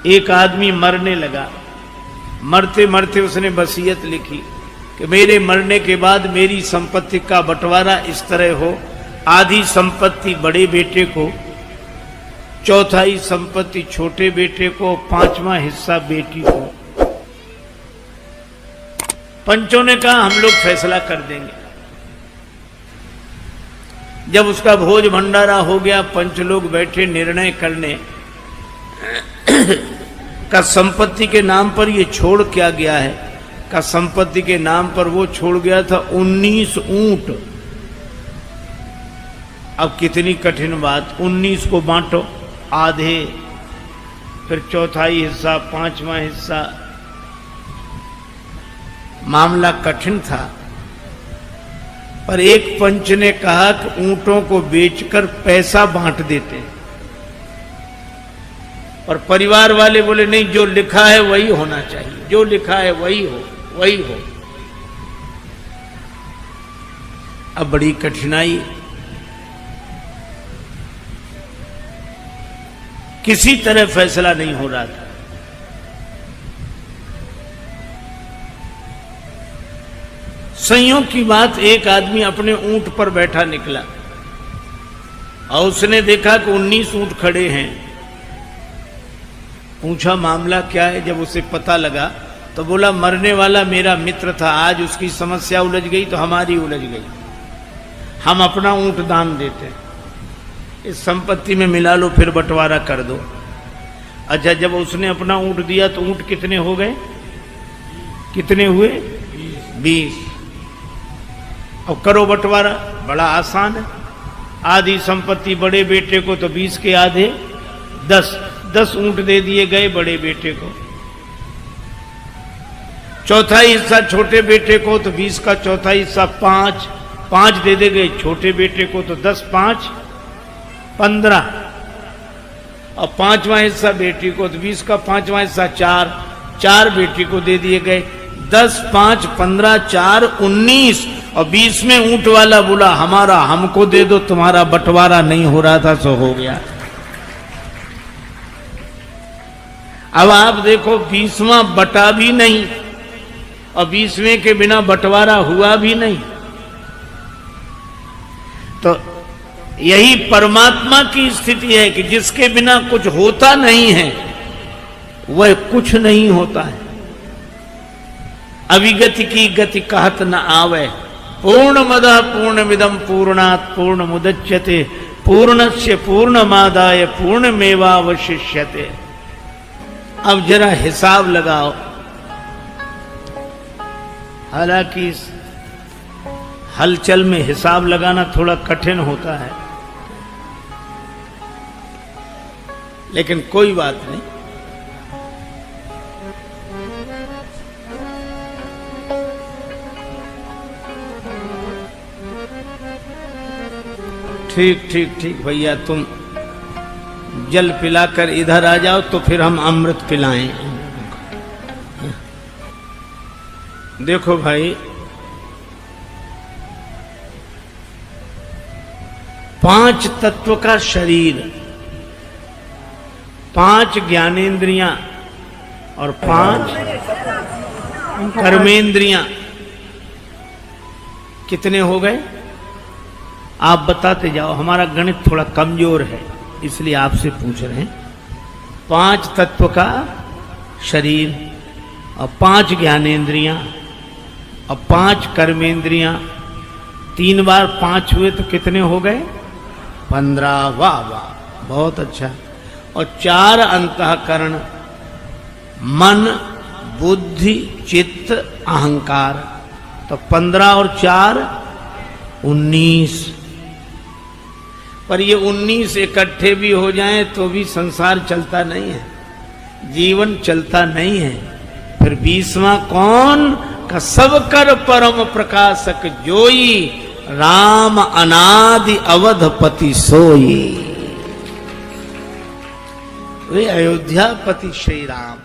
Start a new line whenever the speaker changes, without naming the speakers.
एक आदमी मरने लगा। मरते मरते उसने वसीयत लिखी कि मेरे मरने के बाद मेरी संपत्ति का बंटवारा इस तरह हो, आधी संपत्ति बड़े बेटे को, चौथाई संपत्ति छोटे बेटे को, पांचवां हिस्सा बेटी को। पंचों ने कहा हम लोग फैसला कर देंगे। जब उसका भोज भंडारा हो गया, पंच लोग बैठे निर्णय करने का संपत्ति के नाम पर ये छोड़ क्या गया है। का संपत्ति के नाम पर वो छोड़ गया था 19 ऊंट। अब कितनी कठिन बात, 19 को बांटो आधे, फिर चौथाई हिस्सा, पांचवां हिस्सा। मामला कठिन था, पर एक पंच ने कहा कि ऊंटों को बेचकर पैसा बांट देते। और परिवार वाले बोले नहीं, जो लिखा है वही होना चाहिए, जो लिखा है वही हो, वही हो। अब बड़ी कठिनाई, किसी तरह फैसला नहीं हो रहा था। संयोग की बात, एक आदमी अपने ऊंट पर बैठा निकला और उसने देखा कि 19 ऊंट खड़े हैं। पूछा मामला क्या है। जब उसे पता लगा तो बोला मरने वाला मेरा मित्र था, आज उसकी समस्या उलझ गई तो हमारी उलझ गई, हम अपना ऊंट दान देते, इस संपत्ति में मिला लो, फिर बंटवारा कर दो। अच्छा, जब उसने अपना ऊंट दिया तो ऊंट कितने हो गए, कितने हुए? 20। अब करो बंटवारा, बड़ा आसान है। आधी संपत्ति बड़े बेटे को तो 20 के आधे 10 ऊंट दे दिए गए बड़े बेटे को। चौथाई हिस्सा छोटे बेटे को, तो 20 का चौथाई हिस्सा 5 दे दे गए छोटे बेटे को, तो 10 5 15। और पांचवां हिस्सा बेटी को, तो 20 का पांचवां हिस्सा 4 बेटी को दे दिए गए। 10 5 15 4 19। और 20 में ऊंट वाला बोला हमारा हमको दे दो, तुम्हारा बंटवारा नहीं हो रहा था सो हो गया। अब आप देखो 20वां बटा भी नहीं और 20वें के बिना बंटवारा हुआ भी नहीं। तो यही परमात्मा की स्थिति है कि जिसके बिना कुछ होता नहीं है वह कुछ नहीं होता है। अविगति की गति कहत न आवे, पूर्णमदः पूर्णमिदं पूर्णात् पूर्णमुदच्यते पूर्णस्य पूर्णमादाय पूर्णमेवावशिष्यते। अब जरा हिसाब लगाओ। हालांकि इस हलचल में हिसाब लगाना थोड़ा कठिन होता है, लेकिन कोई बात नहीं। ठीक भैया, तुम जल पिलाकर इधर आ जाओ तो फिर हम अमृत पिलाएं। देखो भाई, 5 तत्व का शरीर, 5 ज्ञानेंद्रियां और 5 कर्मेंद्रियां, कितने हो गए आप बताते जाओ। हमारा गणित थोड़ा कमजोर है इसलिए आपसे पूछ रहे हैं। 5 तत्व का शरीर और 5 ज्ञानेंद्रियां और 5 कर्मेंद्रियां, 3 बार 5 हुए तो कितने हो गए? 15। वाह वाह, बहुत अच्छा। और 4 अंतःकरण, मन बुद्धि चित्त अहंकार, तो 15 और 4 19। पर ये 19 इकट्ठे भी हो जाएं तो भी संसार चलता नहीं है, जीवन चलता नहीं है। फिर 20वां कौन? का सब कर परम प्रकाशक जोई, राम अनादि अवधपति सोई। वे अयोध्यापति श्री राम।